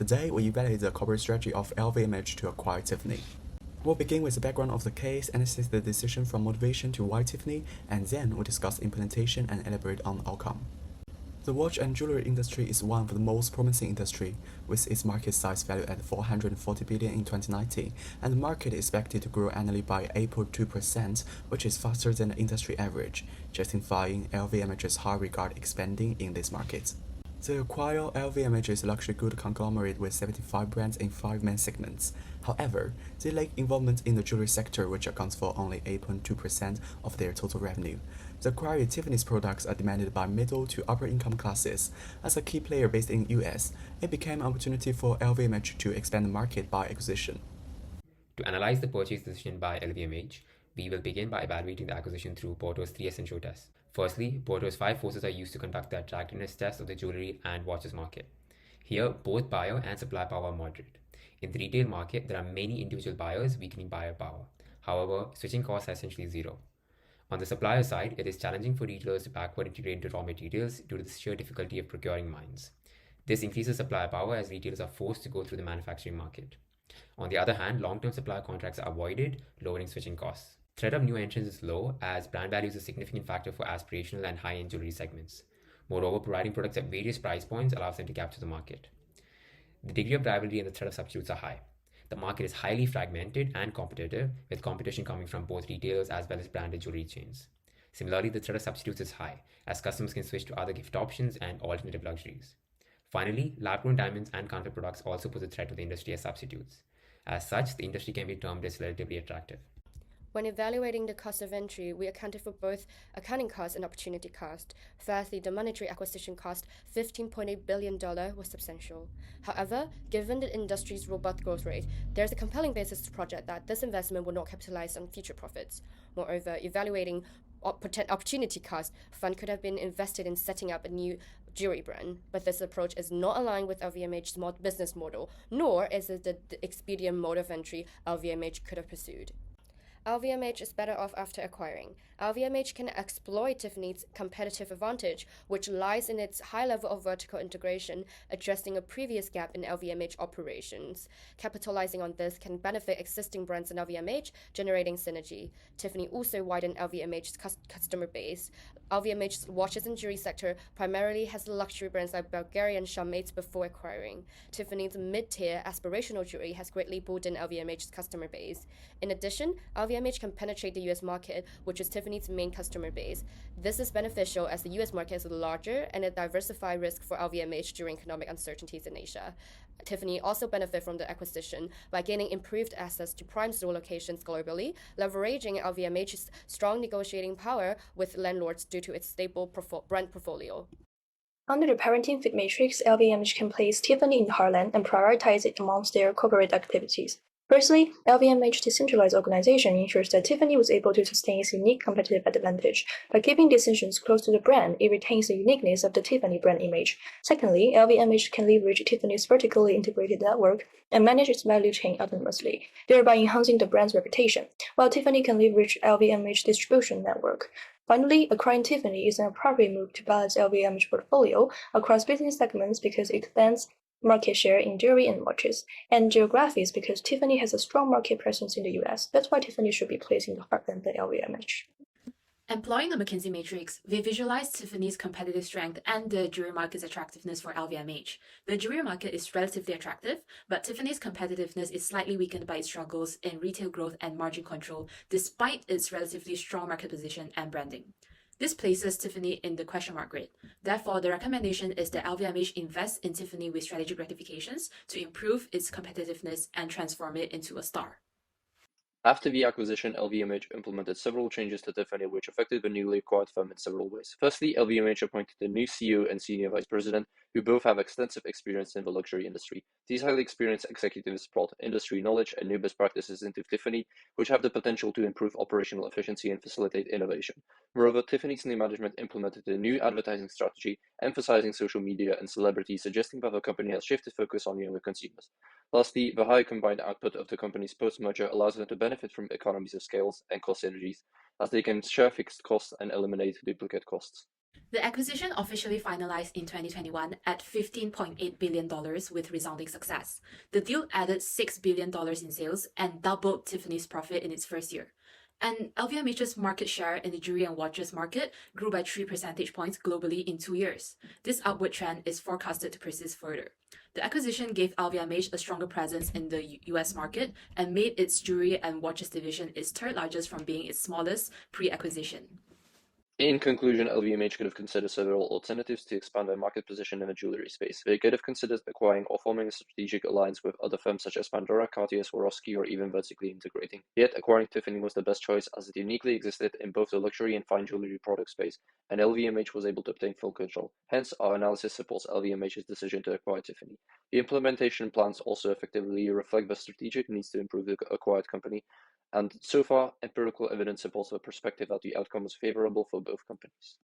Today, we evaluate the corporate strategy of LVMH to acquire Tiffany. We'll begin with the background of the case, analyze the decision from motivation to why Tiffany, and then we'll discuss implementation and elaborate on the outcome. The watch and jewelry industry is one of the most promising industry, with its market size valued at 440 billion in 2019, and the market is expected to grow annually by 8.2%, which is faster than the industry average, justifying LVMH's high regard expanding in this market. They acquire LVMH's luxury good conglomerate with 75 brands in 5 main segments. However, they lack involvement in the jewelry sector, which accounts for only 8.2% of their total revenue. The acquired Tiffany's products are demanded by middle to upper income classes. As a key player based in US, it became an opportunity for LVMH to expand the market by acquisition. To analyze the purchase decision by LVMH, we will begin by evaluating the acquisition through Porter's 3 essential tests. Firstly, Porter's 5 forces are used to conduct the attractiveness test of the jewelry and watches market. Here, both buyer and supply power are moderate. In the retail market, there are many individual buyers, weakening buyer power. However, switching costs are essentially zero. On the supplier side, it is challenging for retailers to backward integrate into raw materials due to the sheer difficulty of procuring mines. This increases supplier power as retailers are forced to go through the manufacturing market. On the other hand, long-term supplier contracts are avoided, lowering switching costs. Threat of new entrants is low, as brand value is a significant factor for aspirational and high-end jewelry segments. Moreover, providing products at various price points allows them to capture the market. The degree of rivalry and the threat of substitutes are high. The market is highly fragmented and competitive, with competition coming from both retailers as well as branded jewelry chains. Similarly, the threat of substitutes is high, as customers can switch to other gift options and alternative luxuries. Finally, lab-grown diamonds and counterfeit products also pose a threat to the industry as substitutes. As such, the industry can be termed as relatively attractive. When evaluating the cost of entry, we accounted for both accounting cost and opportunity cost. Firstly, the monetary acquisition cost, $15.8 billion, was substantial. However, given the industry's robust growth rate, there's a compelling basis to project that this investment will not capitalize on future profits. Moreover, evaluating opportunity cost, fund could have been invested in setting up a new jewelry brand, but this approach is not aligned with LVMH's business model, nor is it the expedient mode of entry LVMH could have pursued. LVMH is better off after acquiring. LVMH can exploit Tiffany's competitive advantage, which lies in its high level of vertical integration, addressing a previous gap in LVMH operations. Capitalizing on this can benefit existing brands in LVMH, generating synergy. Tiffany also widened LVMH's customer base. LVMH's watches and jewelry sector primarily has luxury brands like Bulgari and Charmates before acquiring. Tiffany's mid-tier aspirational jewelry has greatly broadened LVMH's customer base. In addition, LVMH can penetrate the US market, which is Tiffany's main customer base. This is beneficial as the US market is larger and a diversified risk for LVMH during economic uncertainties in Asia. Tiffany also benefit from the acquisition by gaining improved access to prime store locations globally, leveraging LVMH's strong negotiating power with landlords due to its stable brand portfolio. Under the parenting fit matrix, LVMH can place Tiffany in the heartland and prioritize it amongst their corporate activities. Firstly, LVMH's decentralized organization ensures that Tiffany was able to sustain its unique competitive advantage. By keeping decisions close to the brand, it retains the uniqueness of the Tiffany brand image. Secondly, LVMH can leverage Tiffany's vertically integrated network and manage its value chain autonomously, thereby enhancing the brand's reputation, while Tiffany can leverage LVMH's distribution network. Finally, acquiring Tiffany is an appropriate move to balance LVMH portfolio across business segments because it expands market share in jewelry and watches, and geographies because Tiffany has a strong market presence in the US. That's why Tiffany should be placed in the heartland by LVMH. Employing the McKinsey matrix, we visualized Tiffany's competitive strength and the jewelry market's attractiveness for LVMH. The jewelry market is relatively attractive, but Tiffany's competitiveness is slightly weakened by its struggles in retail growth and margin control, despite its relatively strong market position and branding. This places Tiffany in the question mark grade. Therefore, the recommendation is that LVMH invests in Tiffany with strategic gratifications to improve its competitiveness and transform it into a star. After the acquisition, LVMH implemented several changes to Tiffany which affected the newly acquired firm in several ways. Firstly, LVMH appointed a new CEO and senior vice president, who both have extensive experience in the luxury industry. These highly experienced executives brought industry knowledge and new best practices into Tiffany, which have the potential to improve operational efficiency and facilitate innovation. Moreover, Tiffany's new management implemented a new advertising strategy, emphasizing social media and celebrities, suggesting that the company has shifted focus on younger consumers. Lastly, the high combined output of the companies post-merger allows them to benefit from economies of scale and cost synergies, as they can share fixed costs and eliminate duplicate costs. The acquisition officially finalized in 2021 at $15.8 billion with resounding success. The deal added $6 billion in sales and doubled Tiffany's profit in its first year. And LVMH's market share in the jewelry and watches market grew by 3 percentage points globally in 2 years. This upward trend is forecasted to persist further. The acquisition gave LVMH a stronger presence in the US market and made its jewelry and watches division its third largest from being its smallest pre-acquisition. In conclusion, LVMH could have considered several alternatives to expand their market position in the jewelry space. They could have considered acquiring or forming a strategic alliance with other firms such as Pandora, Cartier, Swarovski, or even vertically integrating. Yet, acquiring Tiffany was the best choice as it uniquely existed in both the luxury and fine jewelry product space, and LVMH was able to obtain full control. Hence, our analysis supports LVMH's decision to acquire Tiffany. The implementation plans also effectively reflect the strategic needs to improve the acquired company, and so far, empirical evidence supports the perspective that the outcome was favorable for both companies.